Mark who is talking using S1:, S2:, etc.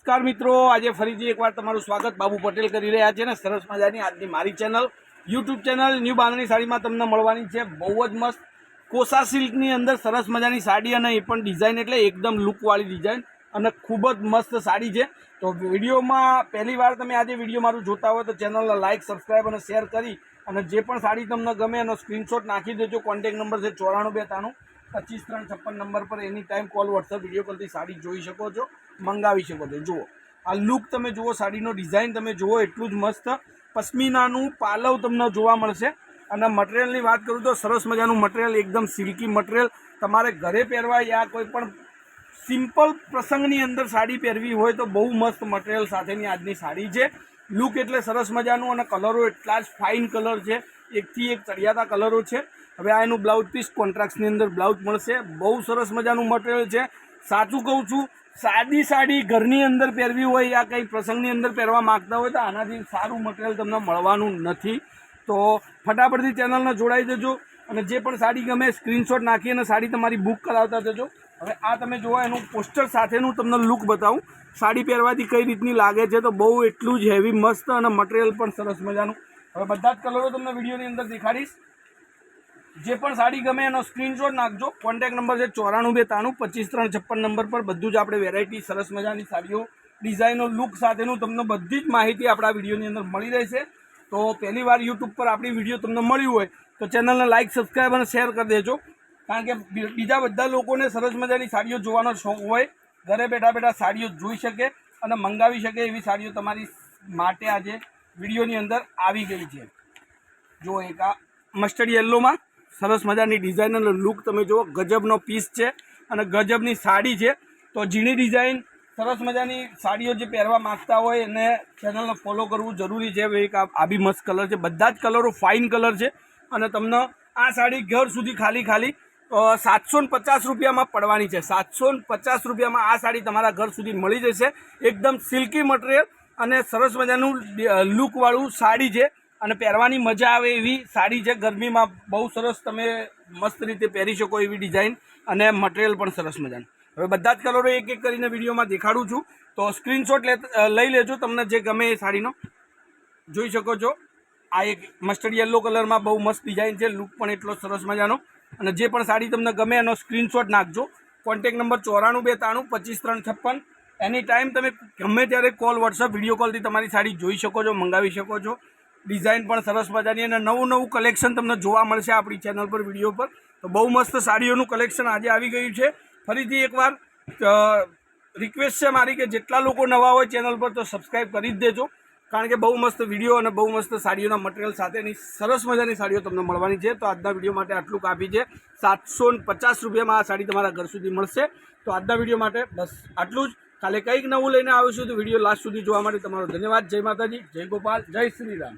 S1: નમસ્કાર મિત્રો, આજે ફરીથી એકવાર તમારું સ્વાગત બાબુ પટેલ કરી રહ્યા છે ને સરસ મજાની આજની મારી ચેનલ યુટ્યુબ ચેનલ ન્યૂ બાંધણી સાડીમાં તમને મળવાની છે બહુ જ મસ્ત કોસા સિલ્કની અંદર સરસ મજાની સાડી અને એ પણ ડિઝાઇન એટલે એકદમ લુકવાળી ડિઝાઇન અને ખૂબ જ મસ્ત સાડી છે। તો વિડીયોમાં પહેલી વાર તમે આજે વિડીયો મારું જોતા હોય તો ચેનલને લાઇક સબસ્ક્રાઈબ અને શેર કરી અને જે પણ સાડી તમને ગમે એનો સ્ક્રીનશોટ નાખી દેજો। કોન્ટેક્ટ નંબર છે 94 92 25 356 નંબર પર any time call WhatsApp video કોલથી સાડી જોઈ શકો છો, મંગાવી શકો છો। જુઓ આ લુક તમે જુઓ, સાડીનો ડિઝાઇન તમે જુઓ, એટલું જ મસ્ત પશ્મિનાનું પાલવ તમને જોવા મળશે। અને મટીરિયલની વાત કરું તો સરસ મજાનું મટીરિયલ, એકદમ સિલ્કી મટીરિયલ, તમારે ઘરે પહેરવા યા કોઈ પણ સિમ્પલ પ્રસંગની અંદર સાડી પહેરવી હોય તો બહુ મસ્ત મટીરિયલ સાથેની આજની સાડી છે। લુક એટલે સરસ મજાનું અને કલરો એટલા જ ફાઇન કલર છે, એકથી એક ચડિયાતા કલરો છે। હવે આ એનું બ્લાઉઝ પીસ કોન્ટ્રાક્ટની અંદર બ્લાઉઝ મળશે, બહુ સરસ મજાનું મટીરિયલ છે। સાચું કહું છું, સાદી સાડી ઘરની અંદર પહેરવી હોય યા કંઈ પ્રસંગની અંદર પહેરવા માગતા હોય તો આનાથી સારું મટીરિયલ તમને મળવાનું નથી। તો ફટાફટથી ચેનલને જોડાઈ દેજો અને જે પણ સાડી ગમે સ્ક્રીનશોટ નાખી અને સાડી તમારી બુક કરાવતા જજો। હવે આ તમે જુઓ, એનું પોસ્ટર સાથેનું તમને લુક બતાવું, સાડી પહેરવાથી કઈ રીતની લાગે છે। તો બહુ એટલું જ હેવી મસ્ત અને મટીરિયલ પણ સરસ મજાનું। હવે બધા જ કલરો તમને વિડીયોની અંદર દેખાડીશ। જે પણ સાડી ગમે એનો સ્ક્રીનશોટ નાખજો। કોન્ટેક્ટ નંબર છે 94 92 25 356 નંબર પર બધું જ આપણે વેરાયટી સરસ મજાની સાડીઓ ડિઝાઇનો લુક સાથેનું તમને બધી જ માહિતી આપણા વિડીયોની અંદર મળી રહેશે। તો પહેલી વાર યુટ્યુબ પર આપણી વિડીયો તમને મળ્યું હોય તો ચેનલને લાઇક સબસ્ક્રાઈબ અને શેર કરી દેજો, કારણ કે બીજા બધા લોકોને સરસ મજાની સાડીઓ જોવાનો શોખ હોય, ઘરે બેઠા બેઠા સાડીઓ જોઈ શકે અને મંગાવી શકે એવી સાડીઓ તમારી માટે આજે વિડીયોની અંદર આવી ગઈ છે। જો એક આ મસ્ટર્ડ યલોમાં સરસ મજાની ડિઝાઇન અને લુક તમે જુઓ, ગજબનો પીસ છે અને ગજબની સાડી છે। તો ઝીણી ડિઝાઇન સરસ મજાની સાડીઓ જે પહેરવા માગતા હોય એને ચેનલને ફોલો કરવું જરૂરી છે। એક આ બી મસ્ત કલર છે, બધા જ કલરો ફાઇન કલર છે અને તમને આ સાડી ઘર સુધી ખાલી 750 રૂપિયામાં પડવાની છે। 750 રૂપિયામાં આ સાડી તમારા ઘર સુધી મળી જશે। એકદમ સિલ્કી મટીરિયલ અને સરસ મજાનું લુકવાળું સાડી છે અને પહેરવાની મજા આવે એવી સાડી છે। ગરમીમાં બહુ સરસ તમે મસ્ત રીતે પહેરી શકો એવી ડિઝાઇન અને મટીરિયલ પણ સરસ મજાનું। હવે બધા જ કલરો એક એક કરીને વિડીયોમાં દેખાડું છું, તો સ્ક્રીનશોટ લઈ લેજો, તમને જે ગમે એ સાડીનો જોઈ શકો છો। આ એક મસ્ટર્ડ યલો કલરમાં બહુ મસ્ત ડિઝાઇન છે, લુક પણ એટલો સરસ મજાનો અને જે પણ સાડી તમને ગમે એનો સ્ક્રીનશોટ નાખજો। કોન્ટેક્ટ નંબર 94 92 25 356, એની ટાઈમ તમે ગમે ત્યારે કોલ વોટ્સઅપ વિડીયો કોલથી તમારી સાડી જોઈ શકો છો, મંગાવી શકો છો। ડિઝાઇન પણ સરસ મજાની અને નવું કલેક્શન તમને જોવા મળશે આપણી ચેનલ પર વિડીયો પર। તો બહુ મસ્ત સાડીઓનું કલેક્શન આજે આવી ગયું છે। ફરીથી એકવાર રિક્વેસ્ટ છે મારી કે જેટલા લોકો નવા હોય ચેનલ પર તો સબસ્ક્રાઈબ કરી જ દેજો, કારણ કે બહુ મસ્ત વિડીયો અને બહુ મસ્ત સાડીઓના મટીરિયલ સાથેની સરસ મજાની સાડીઓ તમને મળવાની છે। તો આજના વિડીયો માટે આટલું કાફી છે। 750 રૂપિયામાં આ સાડી તમારા ઘર સુધી મળશે। તો આજના વિડીયો માટે બસ આટલું જ। કાલે કંઈક નવું લઈને આવીશું, તો વિડીયો લાસ્ટ સુધી જોવા માટે તમારો ધન્યવાદ। જય માતાજી, જય ગોપાલ, જય શ્રી રામ।